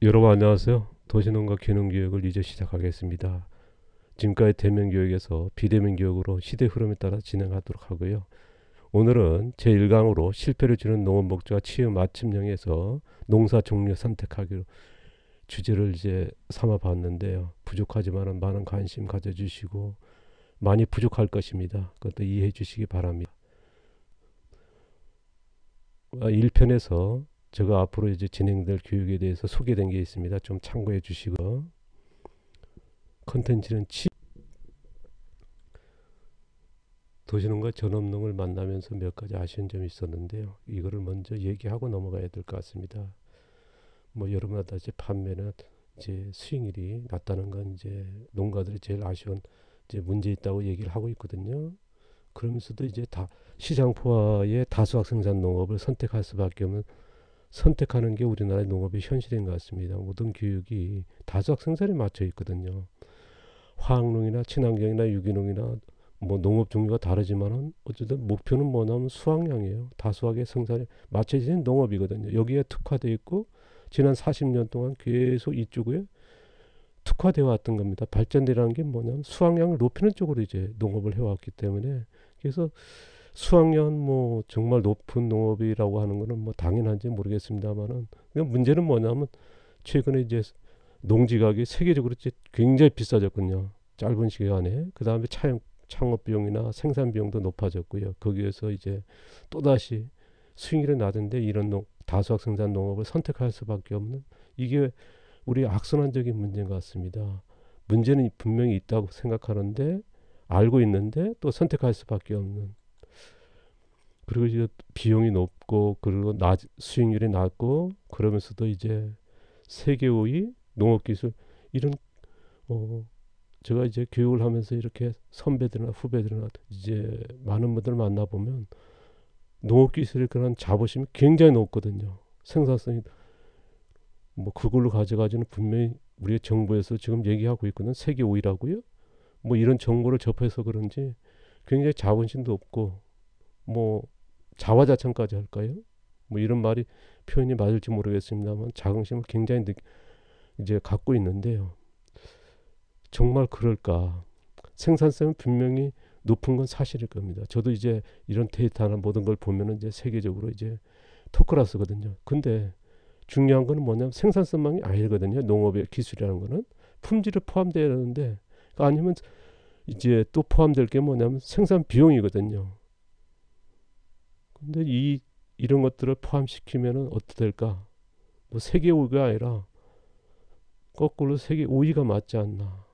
여러분 안녕하세요. 도시농가 기능교육을 이제 시작하겠습니다. 지금까지 대면교육에서 비대면교육으로 시대 흐름에 따라 진행하도록 하고요. 오늘은 제1강으로 실패를 주는 농업 목조와 치유 맞춤형에서 농사 종류 선택하기로 주제를 이제 삼아봤는데요. 부족하지만 많은 관심 가져주시고 많이 부족할 것입니다. 그것도 이해해 주시기 바랍니다. 1편에서 제가 앞으로 이제 진행될 교육에 대해서 소개된 게 있습니다. 좀 참고해 주시고 컨텐츠는 도시농가 전업농을 만나면서 몇 가지 아쉬운 점이 있었는데요. 이거를 먼저 얘기하고 넘어가야 될 것 같습니다. 뭐 여러분 다 이제 판매나 이제 수익률이 낮다는 건 이제 농가들이 제일 아쉬운 이제 문제 있다고 얘기를 하고 있거든요. 그러면서도 이제 다 시장 포화의 다수학 생산 농업을 선택할 수밖에 없는 선택하는 게 우리나라의 농업의 현실인 것 같습니다. 모든 교육이 다수학 생산에 맞춰 있거든요. 화학농이나 친환경이나 유기농이나 뭐 농업 종류가 다르지만은 어쨌든 목표는 뭐냐면 수확량이에요. 다수하게 생산에 맞춰진 농업이거든요. 여기에 특화되어 있고 지난 40년 동안 계속 이쪽에 특화되어 왔던 겁니다. 발전이라는 게 뭐냐면 수확량을 높이는 쪽으로 이제 농업을 해왔기 때문에 그래서 수확량 뭐 정말 높은 농업이라고 하는 거는 뭐 당연한지 모르겠습니다만은 문제는 뭐냐면 최근에 이제 농지가격이 세계적으로 이제 굉장히 비싸졌군요. 짧은 시간에. 그 다음에 창업 비용이나 생산 비용도 높아졌고요. 거기에서 이제 또다시 수익률이 낮은데 이런 다수학 생산 농업을 선택할 수밖에 없는 이게 우리 악순환적인 문제인 것 같습니다. 문제는 분명히 있다고 생각하는데 알고 있는데 또 선택할 수밖에 없는 그리고 이제 비용이 높고 그리고 수익률이 낮고 그러면서도 이제 세계 5위 농업기술 이런 어, 제가 이제 교육을 하면서 이렇게 선배들이나 후배들이나 이제 많은 분들 만나보면 농업기술의 그런 자부심이 굉장히 높거든요. 생산성이 뭐 그걸로 가져가지는 분명히 우리 정부에서 지금 얘기하고 있거든. 세계 5위라고요. 뭐 이런 정보를 접해서 그런지 굉장히 자부심도 없고 뭐 자화자찬까지 할까요? 뭐 이런 말이 표현이 맞을지 모르겠습니다만 자긍심을 굉장히 이제 갖고 있는데요. 정말 그럴까? 생산성은 분명히 높은 건 사실일 겁니다. 저도 이제 이런 데이터나 모든 걸 보면은 이제 세계적으로 이제 토크라스거든요. 근데 중요한 거는 뭐냐면 생산성만이 아니거든요. 농업의 기술이라는 거는 품질을 포함되어야 되는데 아니면 이제 또 포함될 게 뭐냐면 생산 비용이거든요. 근데 이런 것들을 포함시키면은 어떻게 될까? 뭐 세계 5위가 아니라 거꾸로 세계 5위가 맞지 않나?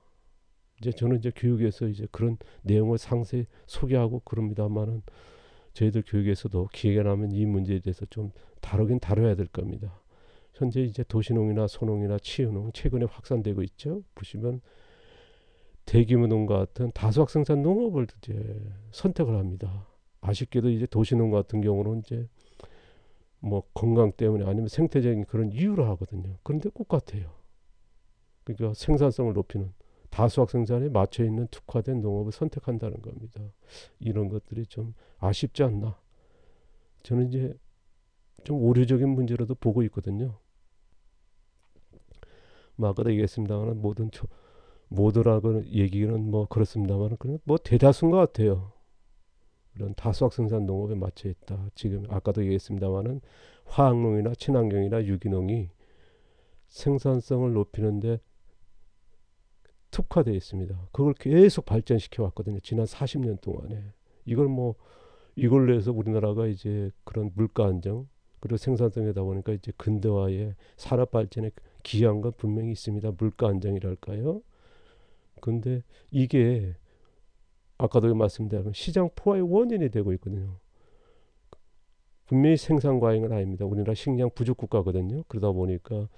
이제 저는 이제 교육에서 이제 그런 내용을 상세히 소개하고 그럽니다만은 저희들 교육에서도 기회가 나면 이 문제에 대해서 좀 다루긴 다뤄야 될 겁니다. 현재 이제 도시농이나 소농이나 치유농 최근에 확산되고 있죠. 보시면 대규모 농가 같은 다수학 생산 농업을 이제 선택을 합니다. 아쉽게도 이제 도시농 같은 경우는 이제 뭐 건강 때문에 아니면 생태적인 그런 이유로 하거든요. 그런데 똑같아요. 그러니까 생산성을 높이는 다수학 생산에 맞춰 있는 특화된 농업을 선택한다는 겁니다. 이런 것들이 좀 아쉽지 않나? 저는 이제 좀 오류적인 문제로도 보고 있거든요. 뭐 아까도 얘기했습니다만 모두라고 얘기는 뭐 그렇습니다만 그냥 뭐 대다수인 것 같아요. 이런 다수학 생산 농업에 맞춰 있다. 지금 아까도 얘기했습니다만은 화학농이나 친환경이나 유기농이 생산성을 높이는데 특화되어 있습니다. 그걸 계속 발전시켜 왔거든요. 지난 40년 동안에. 이걸 뭐 이걸로 해서 우리나라가 이제 그런 물가 안정 그리고 생산성이다 보니까 이제 근대화의 산업 발전에 기여한 건 분명히 있습니다. 물가 안정이랄까요? 근데 이게 아까도 말씀드린 시장 포화의 원인이 되고 있거든요. 분명히 생산 과잉은 아닙니다. 우리나라 식량 부족 국가거든요. 그러다 보니까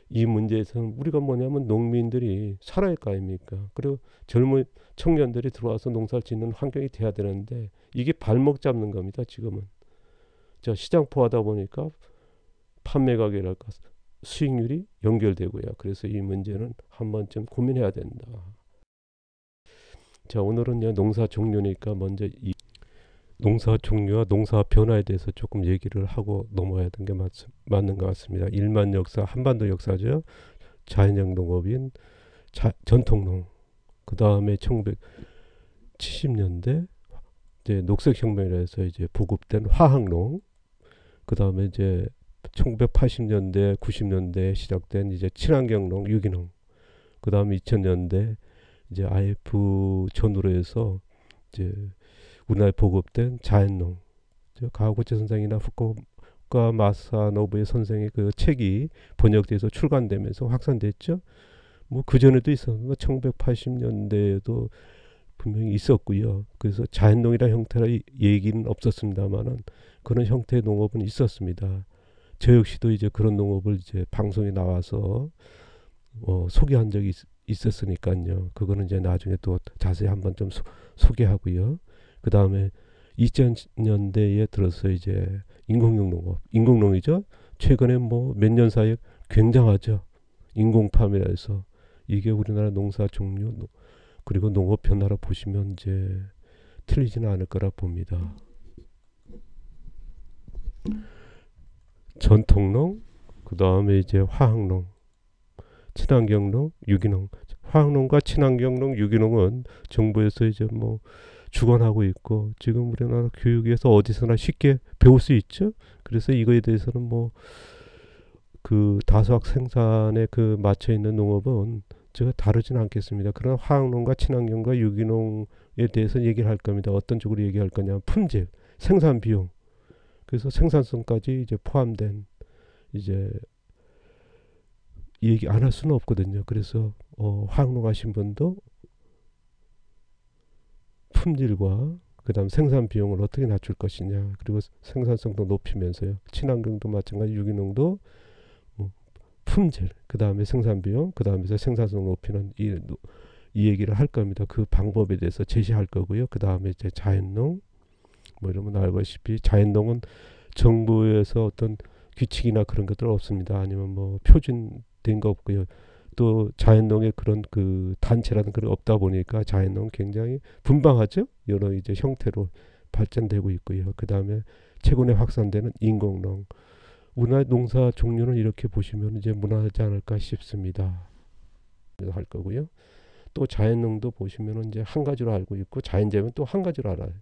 이 문제에서는 우리가 뭐냐면 농민들이 살아야 할 거 아닙니까? 그리고 젊은 청년들이 들어와서 농사를 짓는 환경이 돼야 되는데 이게 발목 잡는 겁니다. 지금은. 자, 시장 포하다 보니까 판매 가격이랄까 수익률이 연결되고요. 그래서 이 문제는 한 번쯤 고민해야 된다. 자, 오늘은 농사 종류니까 먼저 농사 종류와 농사 변화에 대해서 조금 얘기를 하고 넘어야 되는 게 맞는 것 같습니다. 일만 역사, 한반도 역사죠. 자연형 농업인 전통농. 그 다음에 1970년대 이제 녹색혁명이라 해서 이제 보급된 화학농. 그 다음에 이제 1980년대, 90년대에 시작된 이제 친환경농, 유기농. 그 다음에 2000년대 이제 IF 전후로 해서 이제 우리나라에 보급된 자연농. 가하구치 선생이나 후쿠오카 마사노부의 선생의 그 책이 번역돼서 출간되면서 확산됐죠. 뭐 그 전에도 있었는데 1980년대에도 분명히 있었고요. 그래서 자연농이라는 형태라 얘기는 없었습니다만은 그런 형태의 농업은 있었습니다. 저 역시도 이제 그런 농업을 이제 방송에 나와서 소개한 적이 있었으니까요. 그거는 이제 나중에 또 자세히 한번 좀 소개하고요. 그 다음에 2000년대에 들어서 이제 인공농이죠. 최근에 뭐 몇 년 사이에 굉장하죠. 인공팜이라 해서 이게 우리나라 농사 종류 그리고 농업 변화로 보시면 이제 틀리지는 않을 거라 봅니다. 전통농, 그 다음에 이제 화학농, 친환경농, 유기농. 화학농과 친환경농, 유기농은 정부에서 이제 뭐 주관하고 있고 지금 우리나라 교육에서 어디서나 쉽게 배울 수 있죠. 그래서 이거에 대해서는 뭐 그 다수학 생산에 그 맞춰 있는 농업은 제가 다루지는 않겠습니다. 그러나 화학농과 친환경과 유기농에 대해서 얘기를 할 겁니다. 어떤 쪽으로 얘기할 거냐? 품질, 생산 비용. 그래서 생산성까지 이제 포함된 이제 얘기 안 할 수는 없거든요. 그래서 화학농 하신 분도 품질과 그다음 생산 비용을 어떻게 낮출 것이냐, 그리고 생산성도 높이면서요. 친환경도 마찬가지, 유기농도 품질, 그다음에 생산 비용, 그다음에서 생산성 높이는 이 얘기를 할 겁니다. 그 방법에 대해서 제시할 거고요. 그다음에 이제 자연농, 뭐 이러면 알다시피 자연농은 정부에서 어떤 규칙이나 그런 것들 없습니다. 아니면 뭐 표준된 거 없고요. 또 자연농의 그런 그 단체라는 그런 없다 보니까 자연농은 굉장히 분방하죠. 여러 이제 형태로 발전되고 있고요. 그 다음에 최근에 확산되는 인공농. 우리나라 농사 종류는 이렇게 보시면 이제 무난하지 않을까 싶습니다. 할 거고요. 또 자연농도 보시면 이제 한 가지로 알고 있고 자연재배는 또 한 가지로 알아요.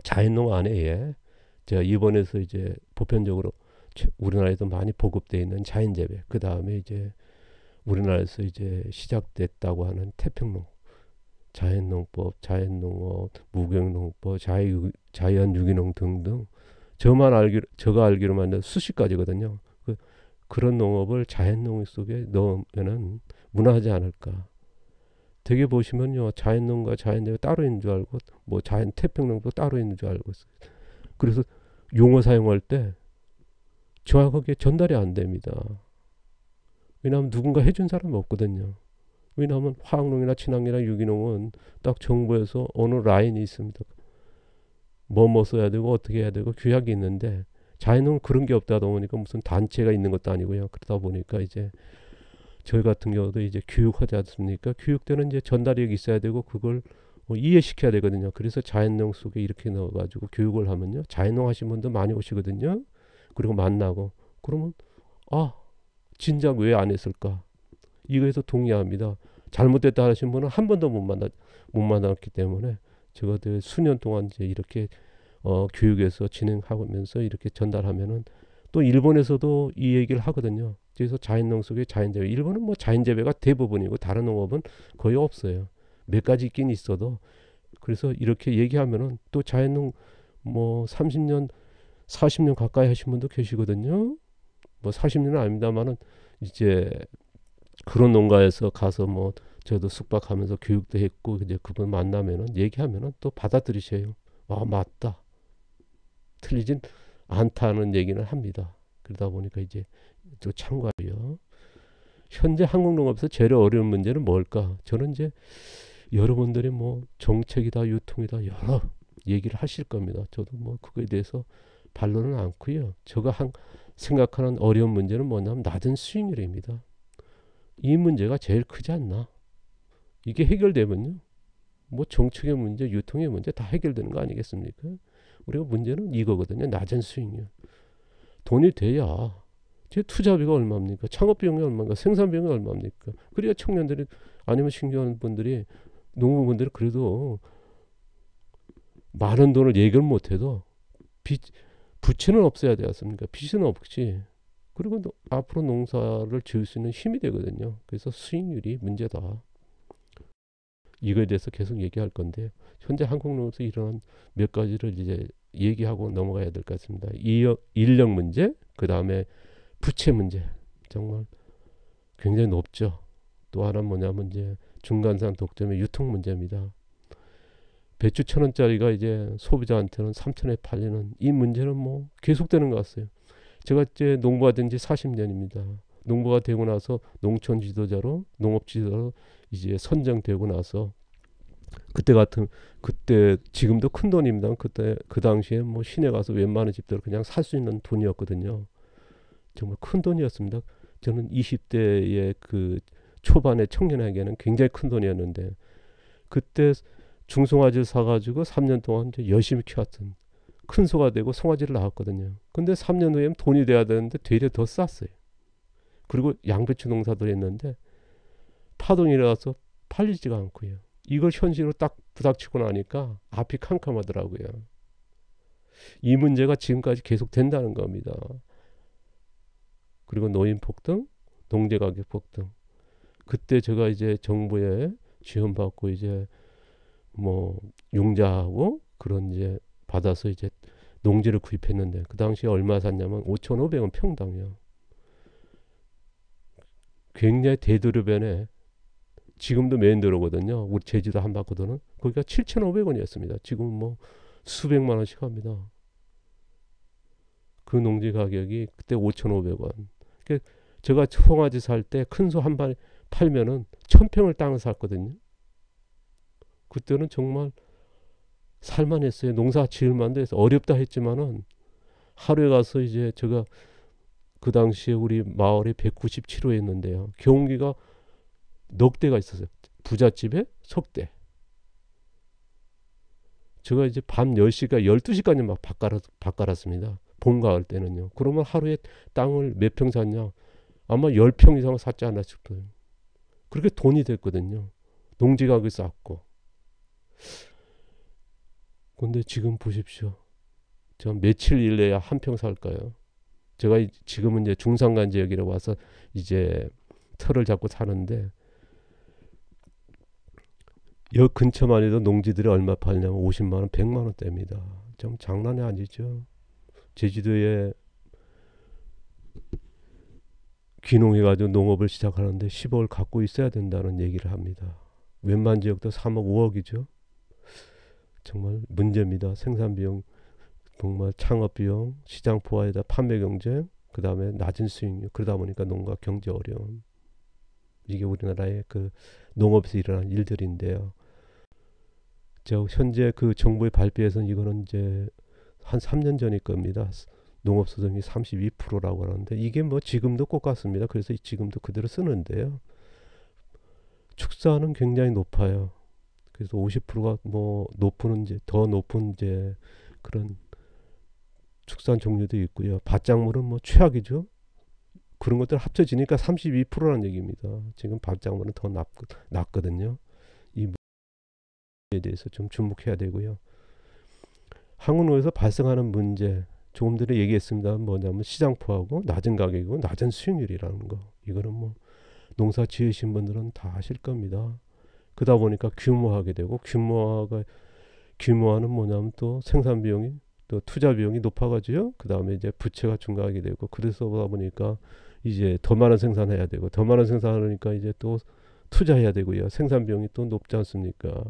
자연농 안에 제가 이번에서 이제 보편적으로 우리나라에도 많이 보급되어 있는 자연재배, 그 다음에 이제 우리나라에서 이제 시작됐다고 하는 태평농, 자연농법, 자연농업, 무경농법, 자연유기농 등등 제가 알기로만 수십 가지거든요. 그런 농업을 자연농 속에 넣으면은 무난하지 않을까. 되게 보시면요, 자연농과 자연재배 따로 있는 줄 알고 뭐 자연 태평농도 따로 있는 줄 알고 있어요. 그래서 용어 사용할 때 정확하게 전달이 안 됩니다. 왜냐하면 누군가 해준 사람이 없거든요. 왜냐하면 화학농이나 친환경이나 유기농은 딱 정부에서 어느 라인이 있습니다. 뭐 써야 되고 어떻게 해야 되고 규약이 있는데 자연농은 그런 게 없다 보니까 무슨 단체가 있는 것도 아니고요. 그러다 보니까 이제 저희 같은 경우도 이제 교육하지 않습니까? 교육 때는 이제 전달력이 있어야 되고 그걸 이해시켜야 되거든요. 그래서 자연농 속에 이렇게 넣어가지고 교육을 하면요, 자연농 하신 분도 많이 오시거든요. 그리고 만나고 그러면 진작 왜 안 했을까? 이거에서 동의합니다. 잘못됐다 하신 분은 한 번도 못 만났기 때문에 제가 수년 동안 이제 이렇게 교육에서 진행하면서 이렇게 전달하면은 또 일본에서도 이 얘기를 하거든요. 그래서 자연농 속에 자연재배, 일본은 뭐 자연재배가 대부분이고 다른 농업은 거의 없어요. 몇 가지 있긴 있어도. 그래서 이렇게 얘기하면은 또 자연농 뭐 30년 40년 가까이 하신 분도 계시거든요. 뭐 40년은 아닙니다만은 이제 그런 농가에서 가서 뭐 저도 숙박하면서 교육도 했고 이제 그분 만나면은 얘기하면은 또 받아들이셔요. 맞다. 틀리진 않다는 얘기는 합니다. 그러다 보니까 이제 또 참고하고요. 현재 한국 농업에서 제일 어려운 문제는 뭘까? 저는 이제 여러분들이 뭐 정책이다 유통이다 여러 얘기를 하실 겁니다. 저도 뭐 그거에 대해서 반론은 않고요. 제가 생각하는 어려운 문제는 뭐냐면 낮은 수익률입니다. 이 문제가 제일 크지 않나? 이게 해결되면요, 뭐 정책의 문제, 유통의 문제 다 해결되는 거 아니겠습니까? 우리가 문제는 이거거든요. 낮은 수익률. 돈이 돼야 제 투자비가 얼마입니까? 창업 비용이 얼마입니까? 생산 비용이 얼마입니까? 그래야 청년들이 아니면 신규분들이 농부분들이 그래도 많은 돈을 예결 못해도 부채는 없어야 되지 않습니까? 빚은 없지. 그리고 앞으로 농사를 지을 수 있는 힘이 되거든요. 그래서 수익률이 문제다. 이거에 대해서 계속 얘기할 건데 현재 한국농업에서 일어난 몇 가지를 이제 얘기하고 넘어가야 될 것 같습니다. 인력 문제, 그 다음에 부채 문제 정말 굉장히 높죠. 또 하나 뭐냐면 이제 중간산 독점의 유통 문제입니다. 배추 1,000원짜리가 이제 소비자한테는 3,000원에 팔리는 이 문제는 뭐 계속되는 것 같아요. 제가 이제 농부가 된 지 40년입니다. 농부가 되고 나서 농촌 지도자로 농업 지도자로 이제 선정되고 나서 그때 지금도 큰 돈입니다. 그때 그 당시에 뭐 시내 가서 웬만한 집들 그냥 살 수 있는 돈이었거든요. 정말 큰 돈이었습니다. 저는 20대의 그 초반의 청년에게는 굉장히 큰 돈이었는데 그때 중송아지를 사가지고 3년 동안 이제 열심히 키웠던 큰 소가 되고 송아지를 낳았거든요. 근데 3년 후에는 돈이 돼야 되는데 되려 더 쌌어요. 그리고 양배추 농사도 했는데 파동이 일어나서 팔리지가 않고요. 이걸 현실로 딱 부닥치고 나니까 앞이 캄캄하더라고요. 이 문제가 지금까지 계속 된다는 겁니다. 그리고 노인 폭등, 농재 가격 폭등. 그때 제가 이제 정부에 지원받고 이제 뭐 융자하고 그런 이제 받아서 이제 농지를 구입했는데 그 당시에 얼마 샀냐면 5,500원 평당이요. 굉장히 대도로변에 지금도 메인도로거든요. 우리 제주도 한바퀴도는 거기가 7,500원이었습니다. 지금 뭐 수백만 원씩 합니다. 그 농지 가격이 그때 5,500원. 그러니까 제가 송아지 살 때 큰 소 한 발 팔면은 1,000평을 땅을 샀거든요. 그때는 정말 살만했어요. 농사 지을만도 해서 어렵다 했지만은 하루에 가서 이제 제가 그 당시에 우리 마을에 197호였는데요. 경운기가 넉 대가 있었어요. 부잣집에 석대. 제가 이제 밤 10시가 12시까지 막 밭갈았습니다. 봄, 가을 때는요. 그러면 하루에 땅을 몇 평 샀냐? 아마 10평 이상을 샀지 않았을 싶어요. 그렇게 돈이 됐거든요. 농지 가격이 쌌고. 근데 지금 보십시오. 저 며칠 일내야 한 평 살까요? 제가 지금은 이제 중산간 지역이라 와서 이제 터를 잡고 사는데 역 근처만 해도 농지들이 얼마 팔냐면 50만 원, 100만 원대입니다. 좀 장난이 아니죠. 제주도에 귀농해가지고 농업을 시작하는데 10억을 갖고 있어야 된다는 얘기를 합니다. 웬만 지역도 3억, 5억이죠. 정말 문제입니다. 생산비용, 정말 창업비용, 시장 포화에다 판매 경쟁, 그 다음에 낮은 수익률, 그러다 보니까 농가 경제 어려움. 이게 우리나라의 그 농업에서 일어난 일들인데요. 저 현재 그 정부의 발표에서는 이거는 이제 한 3년 전일 겁니다. 농업 소득이 32%라고 하는데 이게 뭐 지금도 똑같습니다. 그래서 지금도 그대로 쓰는데요. 축사는 굉장히 높아요. 그래서 50%가 뭐 높은 이제 더 높은 이제 그런 축산 종류도 있고요. 밭작물은 뭐 최악이죠. 그런 것들 합쳐지니까 32%라는 얘기입니다. 지금 밭작물은 더 낮거든요. 이 문제에 대해서 좀 주목해야 되고요. 한국농업에서 발생하는 문제 조금 전에 얘기했습니다. 뭐냐면 시장포하고 낮은 가격이고 낮은 수익률이라는 거. 이거는 뭐 농사 지으신 분들은 다 아실 겁니다. 그러다 보니까 규모화하게 되고 규모화는 뭐냐면 또 생산 비용이 또 투자 비용이 높아가지고요. 그 다음에 이제 부채가 증가하게 되고 그래서 보다 보니까 이제 더 많은 생산해야 되고 더 많은 생산하니까 이제 또 투자해야 되고요. 생산 비용이 또 높지 않습니까?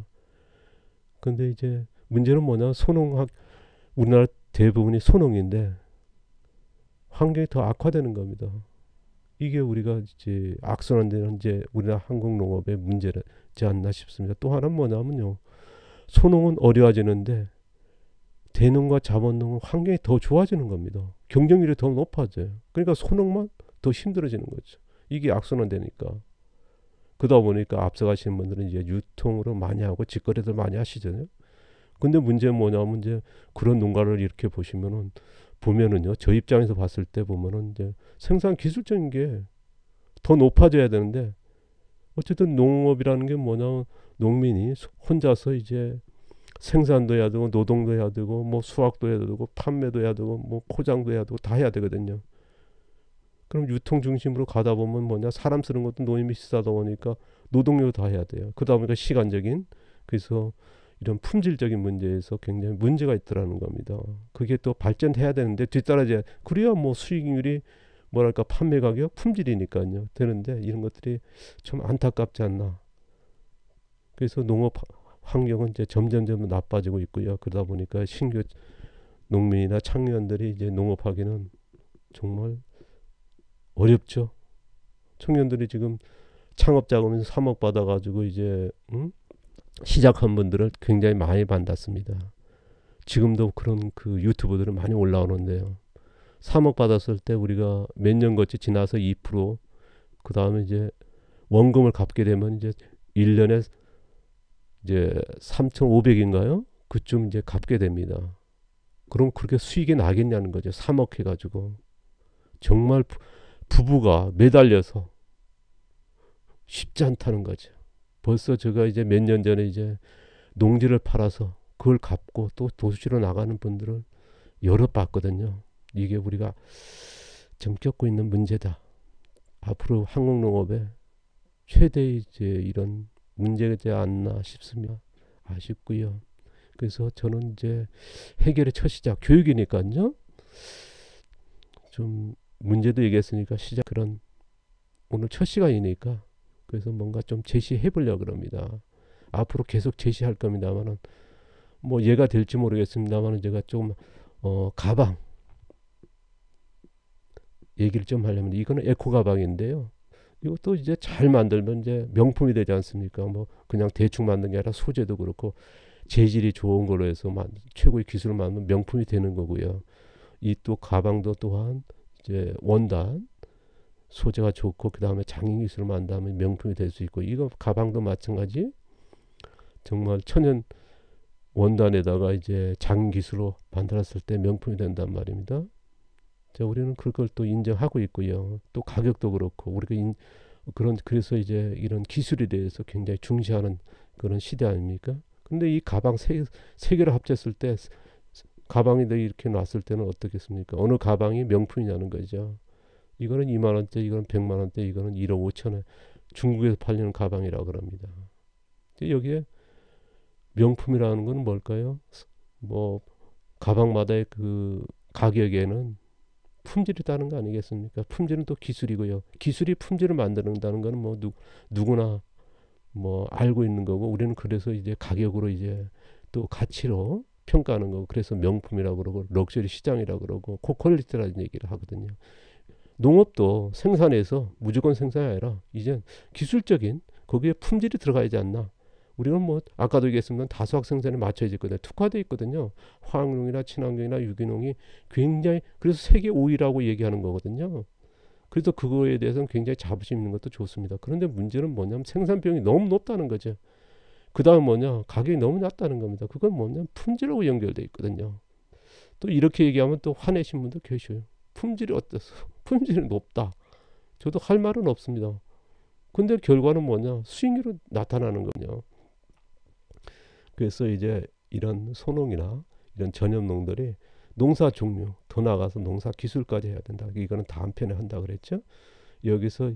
근데 이제 문제는 뭐냐? 우리나라 대부분이 소농인데 환경이 더 악화되는 겁니다. 이게 우리가 이제 악순환되는 이제 우리나라 한국 농업의 문제지 않나 싶습니다. 또 하나는 뭐냐면요. 소농은 어려워지는데 대농과 자본농은 환경이 더 좋아지는 겁니다. 경쟁률이 더 높아져요. 그러니까 소농만 더 힘들어지는 거죠. 이게 악순환되니까. 그러다 보니까 앞서가시는 분들은 이제 유통으로 많이 하고 직거래들 많이 하시잖아요. 근데 문제는 뭐냐면 이제 그런 농가를 이렇게 보면은요. 저 입장에서 봤을 때 보면은 이제 생산 기술적인 게 더 높아져야 되는데 어쨌든 농업이라는 게 뭐냐면 농민이 혼자서 이제 생산도 해야 되고 노동도 해야 되고 뭐 수확도 해야 되고 판매도 해야 되고 뭐 포장도 해야 되고 다 해야 되거든요. 그럼 유통 중심으로 가다 보면 사람 쓰는 것도 노임이 비싸다 보니까 노동력 다 해야 돼요. 그러다 보니까 시간적인 그래서 이런 품질적인 문제에서 굉장히 문제가 있더라는 겁니다. 그게 또 발전해야 되는데 뒤따라져야 그래야 뭐 수익률이 뭐랄까 판매 가격 품질이니까요 되는데 이런 것들이 좀 안타깝지 않나. 그래서 농업 환경은 이제 점점 나빠지고 있고요. 그러다 보니까 신규 농민이나 청년들이 이제 농업하기는 정말 어렵죠. 청년들이 지금 창업 자금에서 3억 받아가지고 이제 시작한 분들을 굉장히 많이 만났습니다. 지금도 그런 그 유튜브들은 많이 올라오는데요. 3억 받았을 때 우리가 몇 년 거치 지나서 2%, 그 다음에 이제 원금을 갚게 되면 이제 1년에 이제 3,500인가요? 그쯤 이제 갚게 됩니다. 그럼 그렇게 수익이 나겠냐는 거죠. 3억 해가지고. 정말 부부가 매달려서 쉽지 않다는 거죠. 벌써 제가 이제 몇 년 전에 이제 농지를 팔아서 그걸 갚고 또 도시로 나가는 분들을 여러 봤거든요. 이게 우리가 좀 겪고 있는 문제다. 앞으로 한국 농업에 최대의 이제 이런 문제지 않나 싶습니다. 아쉽고요. 그래서 저는 이제 해결의 첫 시작 교육이니까요. 좀 문제도 얘기했으니까 시작 그런 오늘 첫 시간이니까 그래서 뭔가 좀 제시해 보려고 합니다. 앞으로 계속 제시할 겁니다만은 뭐 얘가 될지 모르겠습니다만은 제가 좀 가방 얘기를 좀 하려면 이거는 에코 가방인데요. 이것도 이제 잘 만들면 이제 명품이 되지 않습니까? 뭐 그냥 대충 만든 게 아니라 소재도 그렇고 재질이 좋은 걸로 해서 최고의 기술을 만들면 명품이 되는 거고요. 이 또 가방도 또한 이제 원단 소재가 좋고 그 다음에 장인 기술을 만들면 명품이 될 수 있고 이거 가방도 마찬가지 정말 천연 원단에다가 이제 장인 기술로 만들었을 때 명품이 된단 말입니다. 자, 우리는 그걸 또 인정하고 있고요. 또 가격도 그렇고 우리가 그래서 이제 이런 기술에 대해서 굉장히 중시하는 그런 시대 아닙니까? 근데 이 가방 세 개를 합쳤을 때 가방이 이렇게 놨을 때는 어떻겠습니까? 어느 가방이 명품이냐는 거죠. 이거는 2만 원대, 이거는 100만 원대, 이거는 1억 5천에 중국에서 팔리는 가방이라고 그럽니다. 여기에 명품이라는 건 뭘까요? 뭐 가방마다의 그 가격에는 품질이 있다는 거 아니겠습니까? 품질은 또 기술이고요. 기술이 품질을 만든다는 거는 뭐 누구나 뭐 알고 있는 거고 우리는 그래서 이제 가격으로 이제 또 가치로 평가하는 거고 그래서 명품이라고 그러고 럭셔리 시장이라고 그러고 고퀄리티라는 얘기를 하거든요. 농업도 생산해서 무조건 생산이 아니라 이제 기술적인 거기에 품질이 들어가야지 않나. 우리는 뭐 아까도 얘기했습니다. 다수학 생산에 맞춰져 있거든요. 특화되어 있거든요. 화학농이나 친환경이나 유기농이 굉장히 그래서 세계 5위라고 얘기하는 거거든요. 그래서 그거에 대해서는 굉장히 자부심 있는 것도 좋습니다. 그런데 문제는 뭐냐면 생산비용이 너무 높다는 거죠. 그 다음 가격이 너무 낮다는 겁니다. 그건 품질하고 연결되어 있거든요. 또 이렇게 얘기하면 또 화내신 분도 계셔요. 품질이 어때서? 품질이 높다. 저도 할 말은 없습니다. 근데 결과는 수익률은 나타나는 거냐. 그래서 이제 이런 소농이나 이런 전염농들이 농사 종류 더 나가서 농사 기술까지 해야 된다. 이거는 다음 편에 한다 그랬죠. 여기서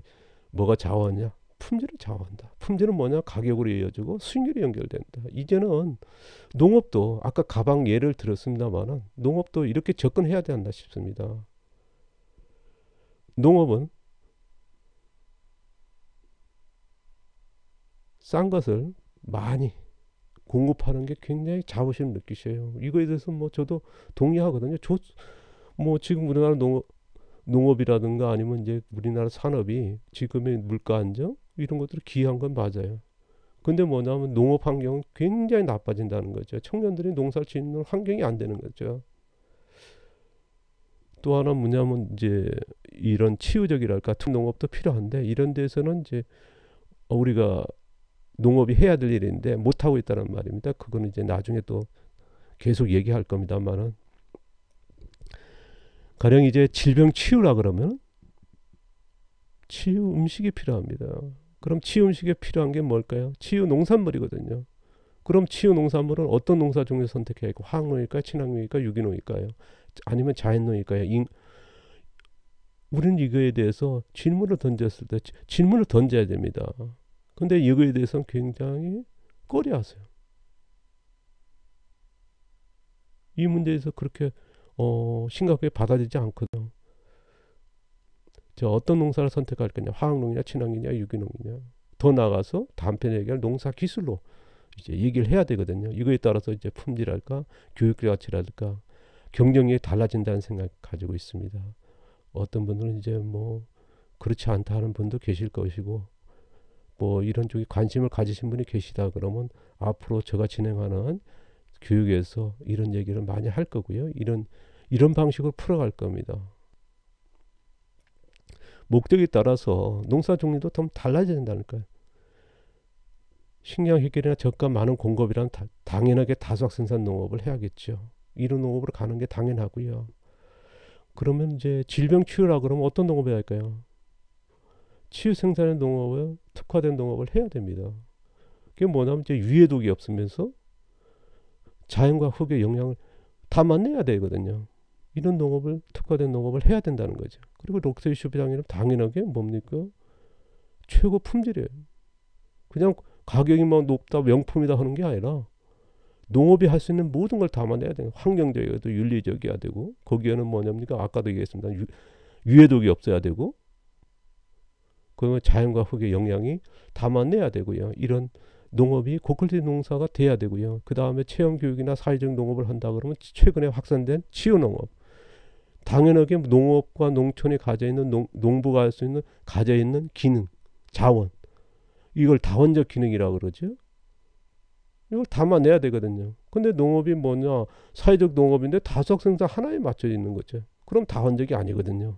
뭐가 좌우하냐? 품질을 좌우한다. 품질은 가격으로 이어지고 수익률이 연결된다. 이제는 농업도 아까 가방 예를 들었습니다만은 농업도 이렇게 접근해야 된다 싶습니다. 농업은 싼 것을 많이 공급하는 게 굉장히 자부심 느끼셔요. 이거에 대해서 저도 동의하거든요. 지금 우리나라 농업이라든가 아니면 이제 우리나라 산업이 지금의 물가 안정 이런 것들이 기여한 건 맞아요. 근데 뭐냐면 농업 환경은 굉장히 나빠진다는 거죠. 청년들이 농사를 짓는 환경이 안 되는 거죠. 또 하나 뭐냐면 이제 이런 치유적이랄까 농업도 필요한데 이런 데서는 이제 우리가 농업이 해야 될 일인데 못하고 있다는 말입니다. 그거는 이제 나중에 또 계속 얘기할 겁니다만은, 가령 이제 질병 치유라 그러면 치유 음식이 필요합니다. 그럼 치유 음식에 필요한 게 뭘까요? 치유 농산물이거든요. 그럼 치유 농산물은 어떤 농사 종류 선택해야 할까요? 화학농일까요? 친환경일까요? 유기농일까요? 아니면 자연농일까요? 우리는 이거에 대해서 질문을 던졌을 때 질문을 던져야 됩니다. 근데 이거에 대해서는 굉장히 꺼려하세요. 이 문제에서 그렇게 심각하게 받아들이지 않거든요. 어떤 농사를 선택할 거냐, 화학농이냐, 친환경이냐, 유기농이냐. 더 나아가서 다음 편에 얘기할 농사 기술로 이제 얘기를 해야 되거든요. 이거에 따라서 이제 품질할까, 교육 가치랄까, 경쟁력이 달라진다는 생각 가지고 있습니다. 어떤 분들은 이제 뭐 그렇지 않다 하는 분도 계실 것이고, 뭐 이런 쪽에 관심을 가지신 분이 계시다 그러면 앞으로 제가 진행하는 교육에서 이런 얘기를 많이 할 거고요. 이런 방식으로 풀어갈 겁니다. 목적에 따라서 농사 종류도 좀 달라져야 된다니까요. 식량 해결이나 저가 많은 공급이란 당연하게 다수학 생산 농업을 해야겠죠. 이런 농업으로 가는 게 당연하고요. 그러면 이제 질병 치유라 그러면 어떤 농업을 해야 할까요? 치유 생산의 농업을, 특화된 농업을 해야 됩니다. 그게 뭐냐면 이제 유해독이 없으면서 자연과 흙의 영향을 다 만나야 되거든요. 이런 농업을, 특화된 농업을 해야 된다는 거죠. 그리고 록세이 쇼비장에는 당연하게 뭡니까? 최고 품질이에요. 그냥 가격이 막 높다, 명품이다 하는 게 아니라 농업이 할 수 있는 모든 걸 담아내야 돼요. 환경적이어도 윤리적이어야 되고, 거기에는 뭐냐입니까? 아까도 얘기했습니다. 유해독이 없어야 되고, 그러면 자연과 흙의 영향이 담아내야 되고요. 이런 농업이 고퀄리티 농사가 돼야 되고요. 그 다음에 체험교육이나 사회적 농업을 한다 그러면 최근에 확산된 치유농업. 당연하게 농업과 농촌이 가져있는 농부가 할 수 있는 가져있는 기능, 자원. 이걸 다원적 기능이라고 그러죠. 이걸 담아내야 되거든요. 근데 농업이 뭐냐, 사회적 농업인데 다수학 생산 하나에 맞춰져 있는 거죠. 그럼 다원적이 아니거든요.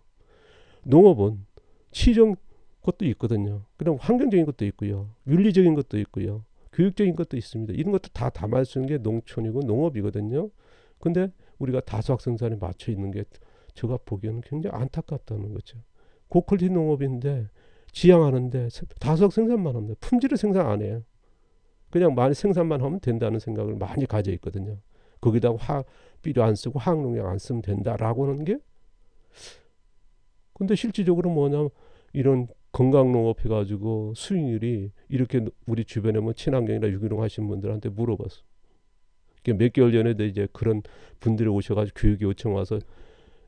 농업은 치정 것도 있거든요. 그럼 환경적인 것도 있고요. 윤리적인 것도 있고요. 교육적인 것도 있습니다. 이런 것도 다 담을 수 있는 게 농촌이고 농업이거든요. 근데 우리가 다수학 생산에 맞춰 있는 게 제가 보기에는 굉장히 안타깝다는 거죠. 고퀄리티 농업인데 지향하는데 다수학 생산만 합니다. 품질을 생산 안 해요. 그냥 많이 생산만 하면 된다는 생각을 많이 가져 있거든요. 거기다가 비료 안 쓰고 화학농약 안 쓰면 된다라고 하는 게, 근데 실질적으로 뭐냐면 이런 건강농업 해가지고 수익률이 이렇게, 우리 주변에 뭐 친환경이나 유기농 하신 분들한테 물어봤어. 몇 개월 전에도 이제 그런 분들이 오셔가지고 교육에 요청 와서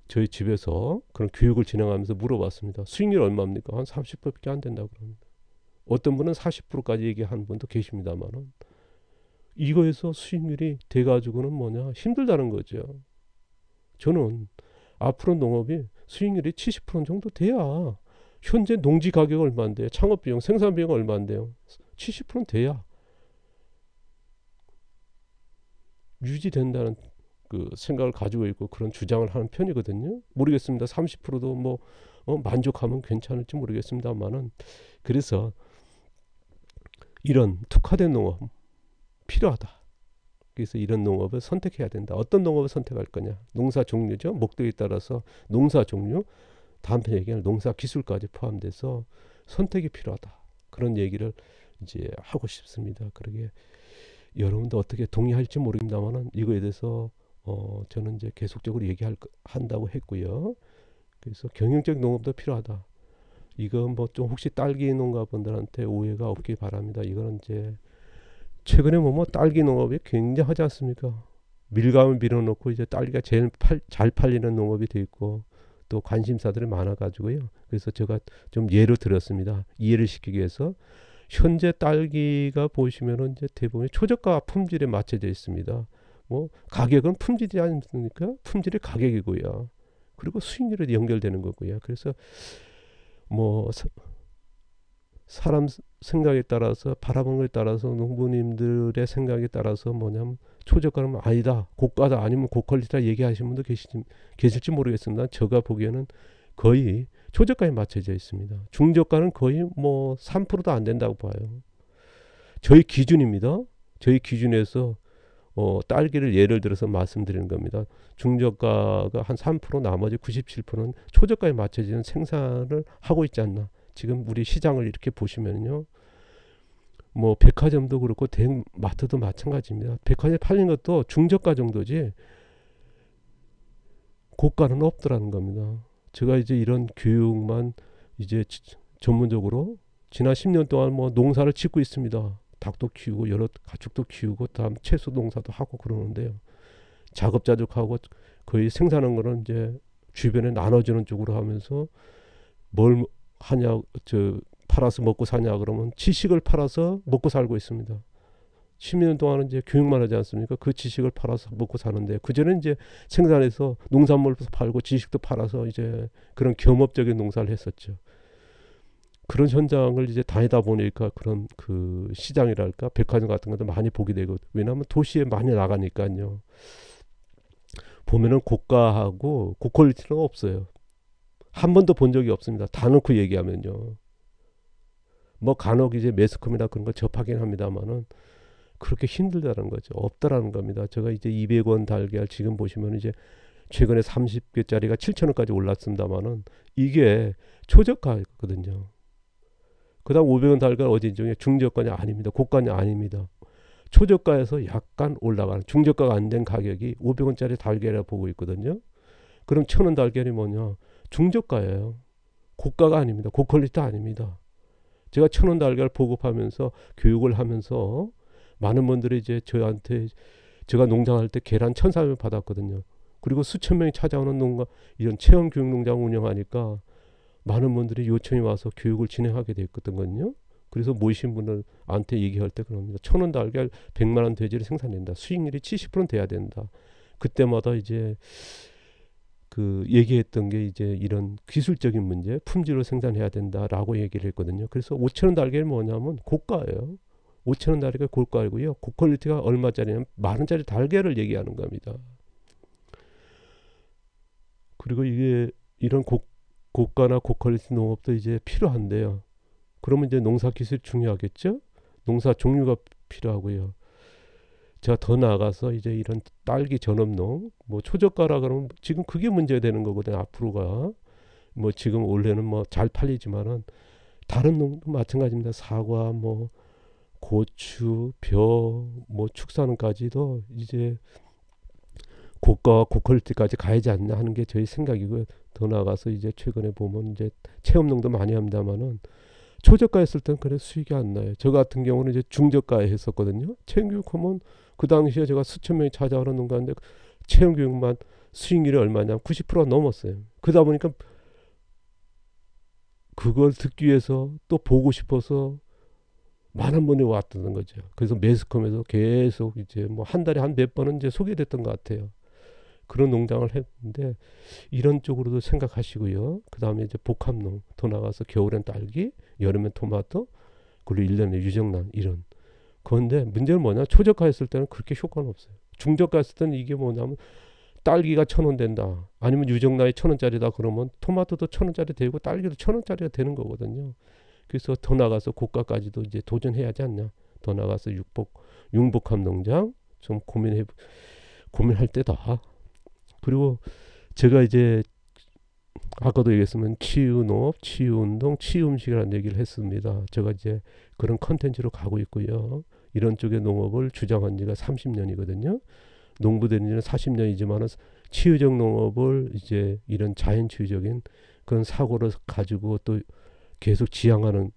저희 집에서 그런 교육을 진행하면서 물어봤습니다. 수익률 얼마입니까? 한 30%밖에 안 된다고 그럽니다. 어떤 분은 40%까지 얘기하는 분도 계십니다만은, 이거에서 수익률이 돼가지고는 뭐냐, 힘들다는 거죠. 저는 앞으로 농업이 수익률이 70% 정도 돼야, 현재 농지 가격 얼마인데요? 창업 비용, 생산 비용 얼마인데요? 70%는 돼야 유지된다는 그 생각을 가지고 있고 그런 주장을 하는 편이거든요. 모르겠습니다. 30%도 뭐 만족하면 괜찮을지 모르겠습니다만은, 그래서 이런 특화된 농업 필요하다. 그래서 이런 농업을 선택해야 된다. 어떤 농업을 선택할 거냐? 농사 종류죠. 목적에 따라서 농사 종류, 다음 편에 얘기할 농사 기술까지 포함돼서 선택이 필요하다. 그런 얘기를 이제 하고 싶습니다. 그러게 여러분도 어떻게 동의할지 모릅니다만은, 이거에 대해서 저는 이제 계속적으로 한다고 했고요. 그래서 경영적 농업도 필요하다. 이건 뭐 좀 혹시 딸기 농가분들한테 오해가 없길 바랍니다. 이거는 이제 최근에 뭐 딸기 농업이 굉장하지 않습니까? 밀감을 밀어놓고 이제 딸기가 제일 잘 팔리는 농업이 돼 있고, 또 관심사들이 많아가지고요. 그래서 제가 좀 예를 들었습니다. 이해를 시키기 위해서. 현재 딸기가 보시면은 이제 대부분 초저가 품질에 맞춰져 있습니다. 뭐 가격은 품질이 아닙니까? 품질이 가격이고요. 그리고 수익률에 연결되는 거고요. 그래서 뭐 사람 생각에 따라서, 바라보는 것에 따라서, 농부님들의 생각에 따라서 뭐냐면 초저가는 아니다, 고가다, 아니면 고퀄리티다 얘기하시는 분도 계실지 모르겠습니다. 제가 보기에는 거의 초저가에 맞춰져 있습니다. 중저가는 거의 뭐 3%도 안 된다고 봐요. 저희 기준입니다. 저희 기준에서 딸기를 예를 들어서 말씀드리는 겁니다. 중저가가 한 3%, 나머지 97%는 초저가에 맞춰지는 생산을 하고 있지 않나. 지금 우리 시장을 이렇게 보시면요. 뭐 백화점도 그렇고 대형마트도 마찬가지입니다. 백화점에 팔린 것도 중저가 정도지 고가는 없더라는 겁니다. 제가 이제 이런 교육만 이제 전문적으로 지난 10년 동안 뭐 농사를 짓고 있습니다. 닭도 키우고 여러 가축도 키우고 다음 채소 농사도 하고 그러는데요. 자급자족하고 거의 생산한 거는 이제 주변에 나눠주는 쪽으로 하면서 뭘 하냐, 팔아서 먹고 사냐 그러면 지식을 팔아서 먹고 살고 있습니다. 10년 동안은 이제 교육만 하지 않습니까? 그 지식을 팔아서 먹고 사는데 그전에 이제 생산해서 농산물도 팔고 지식도 팔아서 이제 그런 겸업적인 농사를 했었죠. 그런 현장을 이제 다니다 보니까 그런 그 시장이랄까 백화점 같은 것도 많이 보게 되고 왜냐하면 도시에 많이 나가니까요. 보면은 고가하고 고퀄리티는 없어요. 한 번도 본 적이 없습니다. 다 놓고 얘기하면요. 뭐 간혹 이제 매스컴이나 그런 거 접하긴 합니다만은 그렇게 힘들다는 거죠. 없다라는 겁니다. 제가 이제 200원 달걀 지금 보시면 이제 최근에 30개짜리가 7,000원까지 올랐습니다만은 이게 초저가거든요. 그다음 500원 달걀 어디 중에 중저가냐 아닙니다. 고가냐 아닙니다. 초저가에서 약간 올라가는 중저가가 안 된 가격이 500원짜리 달걀이라 보고 있거든요. 그럼 1,000원 달걀이 뭐냐? 중저가예요. 고가가 아닙니다. 고퀄리티 아닙니다. 제가 1,000원 달걀 보급하면서 교육을 하면서 많은 분들이 이제 저한테 제가 농장할 때 계란 1,400원 받았거든요. 그리고 수천 명이 찾아오는 농가 이런 체험 교육 농장 운영하니까 많은 분들이 요청이 와서 교육을 진행하게 됐거든요. 그래서 모이신 분들한테 얘기할 때 그럽니다. 1,000원 달걀 100만 원 돼지를 생산된다. 수익률이 70%는 돼야 된다. 그때마다 이제 그 얘기했던 게 이제 이런 기술적인 문제, 품질을 생산해야 된다라고 얘기를 했거든요. 그래서 5,000원 달걀이 뭐냐면 고가예요. 5,000원 달걀이 고가이고요. 고퀄리티가 얼마짜리냐면 10,000원짜리 달걀을 얘기하는 겁니다. 그리고 이게 이런 고가나 고퀄리티 농업도 이제 필요한데요. 그러면 이제 농사 기술이 중요하겠죠? 농사 종류가 필요하고요. 제가 더 나아가서 이제 이런 딸기 전업농, 뭐 초저가라 그러면 지금 그게 문제가 되는 거거든요. 앞으로가 뭐 지금 올해는 뭐 잘 팔리지만은 다른 농도 마찬가지입니다. 사과, 뭐 고추, 벼, 뭐 축산까지도 이제 고가와 고퀄리티까지 가야지 않나 하는 게 저희 생각이고요. 더 나아가서 이제 최근에 보면 이제 체험농도 많이 합니다만은 초저가 했을 때는 그래 수익이 안 나요. 저 같은 경우는 이제 중저가에 했었거든요. 체험교육하면 그 당시에 제가 수천 명이 찾아오는 농가인데 체험교육만 수익률이 얼마냐 90%가 넘었어요. 그러다 보니까 그걸 듣기 위해서 또 보고 싶어서 많은 분이 왔던 거죠. 그래서 매스컴에서 계속 이제 뭐 한 달에 한 몇 번은 이제 소개됐던 것 같아요. 그런 농장을 했는데 이런 쪽으로도 생각하시고요. 그 다음에 이제 복합농 더 나가서 겨울엔 딸기, 여름엔 토마토, 그리고 1년에 유정란 이런. 그런데 문제는 뭐냐? 초저가 했을 때는 그렇게 효과는 없어요. 중저가 했을 때는 이게 뭐냐면 딸기가 1,000원 된다. 아니면 유정란이 1,000원짜리다 그러면 토마토도 1,000원짜리 되고 딸기도 1,000원짜리가 되는 거거든요. 그래서 더 나가서 고가까지도 이제 도전해야 하지 않냐. 더 나가서 융복합 농장 좀 고민할 때다. 그리고 제가 이제 아까도 얘기했으면 치유농업, 치유운동, 치유음식이라는 얘기를 했습니다. 제가 이제 그런 컨텐츠로 가고 있고요. 이런 쪽의 농업을 주장한 지가 30년이거든요. 농부된 지는 40년이지만 치유적 농업을 이제 이런 자연치유적인 그런 사고를 가지고 또 계속 지향하는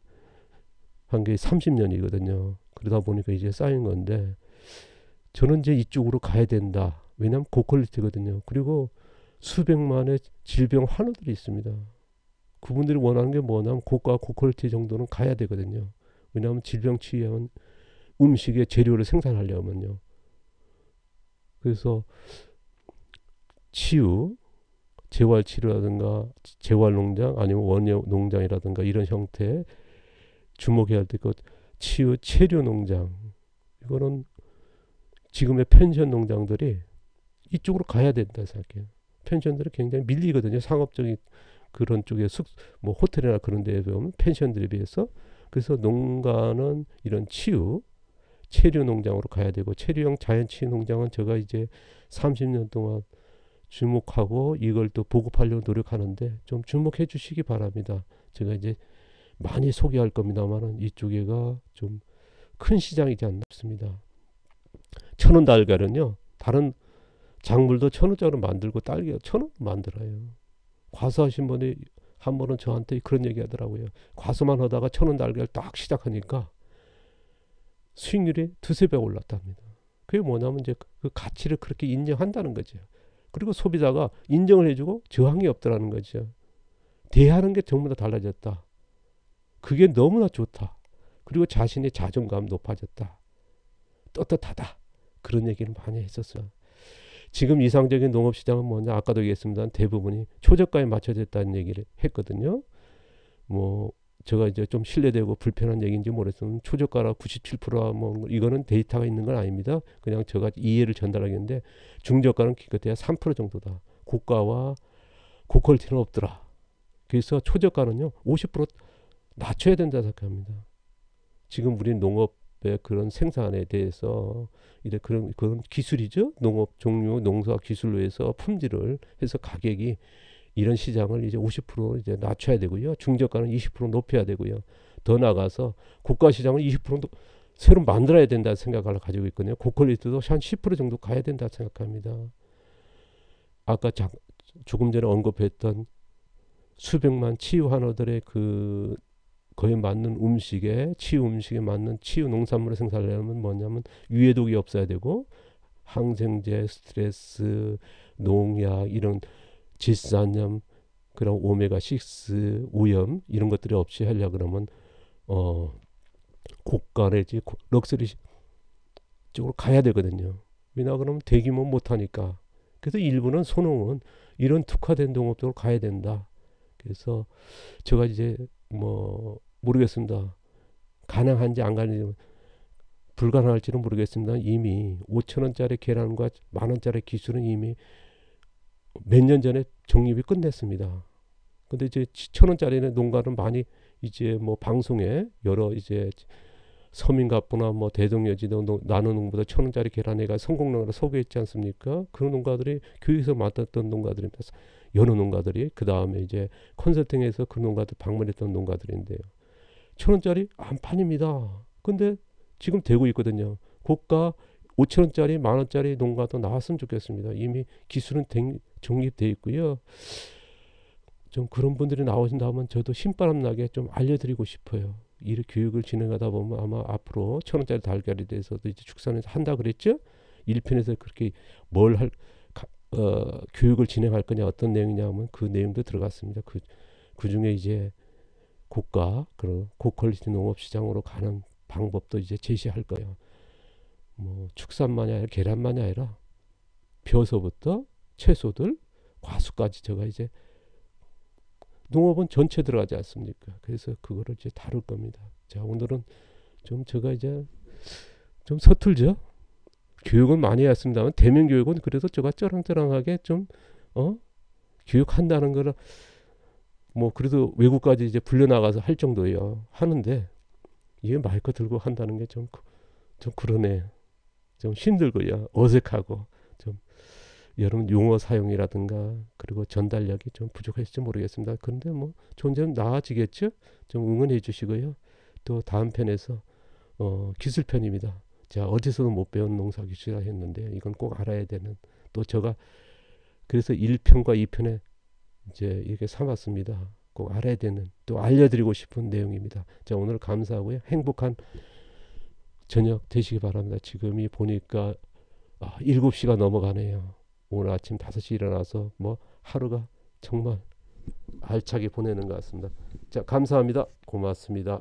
한 게 30년이거든요. 그러다 보니까 이제 쌓인 건데 저는 이제 이쪽으로 가야 된다. 왜냐하면 고퀄리티거든요. 그리고 수백만의 질병 환우들이 있습니다. 그분들이 원하는 게 뭐냐면 고가 고퀄리티 정도는 가야 되거든요. 왜냐하면 질병 치유하면 음식의 재료를 생산하려면요. 그래서 치유, 재활치료라든가 재활농장 아니면 원예농장이라든가 이런 형태 주목해야 될 것 치유 체류농장 이거는 지금의 펜션 농장들이 이쪽으로 가야 된다 생각해요. 펜션들이 굉장히 밀리거든요. 상업적인 그런 쪽에 뭐 호텔이나 그런 데에 보면 펜션들에 비해서. 그래서 농가는 이런 체류 농장으로 가야 되고, 체류형 자연치유 농장은 제가 이제 30년 동안 주목하고 이걸 또 보급하려고 노력하는데 좀 주목해 주시기 바랍니다. 제가 이제 많이 소개할 겁니다만은 이쪽에가 좀 큰 시장이지 않나 싶습니다. 천원 달걀은요, 다른 작물도 1,000원짜리 만들고 딸기가 1,000원 만들어요. 과수하신 분이 한 번은 저한테 그런 얘기 하더라고요. 과수만 하다가 1,000원 달걀 딱 시작하니까 수익률이 2~3배 올랐답니다. 그게 뭐냐면 이제 그 가치를 그렇게 인정한다는 거죠. 그리고 소비자가 인정을 해주고 저항이 없더라는 거죠. 대하는 게 전부 다 달라졌다. 그게 너무나 좋다. 그리고 자신의 자존감 높아졌다. 떳떳하다. 그런 얘기를 많이 했었어요. 지금 이상적인 농업시장은 뭐냐, 아까도 얘기했습니다. 대부분이 초저가에 맞춰졌다는 얘기를 했거든요. 뭐 제가 이제 좀 신뢰되고 불편한 얘기인지 모르겠지만 초저가라 97%, 뭐 이거는 데이터가 있는 건 아닙니다. 그냥 제가 이해를 전달하겠는데, 중저가는 기껏해야 3% 정도다. 고가와 고퀄리티는 없더라. 그래서 초저가는요 50% 낮춰야 된다 생각합니다. 지금 우리 농업의 그런 생산에 대해서 이제 그런 기술이죠. 농업 종류, 농사 기술로 해서 품질을 해서 가격이 이런 시장을 이제 50% 이제 낮춰야 되고요. 중저가는 20% 높여야 되고요. 더 나가서 고가 시장은 20% 새로 만들어야 된다 생각을 가지고 있거든요. 고퀄리티도 한 10% 정도 가야 된다 생각합니다. 아까 조금 전에 언급했던 수백만 치유 한우들의 그 거의 맞는 치유 음식에 맞는 치유 농산물을 생산하려면 뭐냐면 유해독이 없어야 되고, 항생제, 스트레스, 농약, 이런 질산염, 그런 오메가6, 오염 이런 것들이 없이 하려 그러면 고가 내지 럭셔리 쪽으로 가야 되거든요. 왜냐 그러면 대규모 못하니까. 그래서 일부는 소농은 이런 특화된 농업적으로 가야 된다. 그래서 제가 이제 뭐 모르겠습니다. 가능한지 안 가능한지, 불가능할지는 모르겠습니다. 이미 5,000원짜리 계란과 10,000원짜리 기술은 이미 몇 년 전에 정립이 끝냈습니다. 근데 이제 1,000원짜리는 농가는 많이 이제 뭐 방송에 여러 이제 서민갑부나 뭐 대동여지도 나노농부도 1,000원짜리 계란회가 성공론으로 소개했지 않습니까? 그런 농가들이 교육에서 맡았던 농가들입니다. 여러 농가들이 그 다음에 이제 컨설팅에서 그 농가들 방문했던 농가들인데요. 1,000원짜리 안 팔립니다. 근데 지금 되고 있거든요. 고가 5,000원짜리 10,000원짜리 농가도 나왔으면 좋겠습니다. 이미 기술은 정립되어 있고요. 좀 그런 분들이 나오신다면 저도 신바람 나게 좀 알려드리고 싶어요. 이 교육을 진행하다 보면 아마 앞으로 1,000원짜리 달걀에 대해서도 이제 축산에서 한다 그랬죠. 1편에서 그렇게 교육을 진행할 거냐, 어떤 내용이냐 하면 그 내용도 들어갔습니다. 그 중에 이제 고가, 그런 고퀄리티 농업 시장으로 가는 방법도 이제 제시할 거예요. 뭐 축산만이 아니라 계란만이 아니라 벼서부터 채소들, 과수까지 제가 이제 농업은 전체 들어가지 않습니까? 그래서 그거를 이제 다룰 겁니다. 자, 오늘은 좀 제가 이제 좀 서툴죠. 교육은 많이 했습니다만 대면 교육은 그래도 제가 쩌랑쩌랑하게 좀 교육한다는 거를 뭐 그래도 외국까지 이제 불려나가서 할 정도예요. 하는데 이게 마이크 들고 한다는 게 좀 그러네. 좀 힘들고요. 어색하고 좀 여러분 용어 사용이라든가 그리고 전달력이 좀 부족할지 모르겠습니다. 그런데 뭐 점점 나아지겠죠? 좀 응원해 주시고요. 또 다음 편에서 기술편입니다. 자, 어디서도 못 배운 농사 기술이라 했는데 이건 꼭 알아야 되는, 또 제가 그래서 1편과 2편에 이제 이렇게 삼았습니다. 꼭 알아야 되는, 또 알려드리고 싶은 내용입니다. 자, 오늘 감사하고요. 행복한 저녁 되시기 바랍니다. 지금이 보니까 7시가 넘어가네요. 오늘 아침 5시 일어나서 뭐 하루가 정말 알차게 보내는 것 같습니다. 자, 감사합니다. 고맙습니다.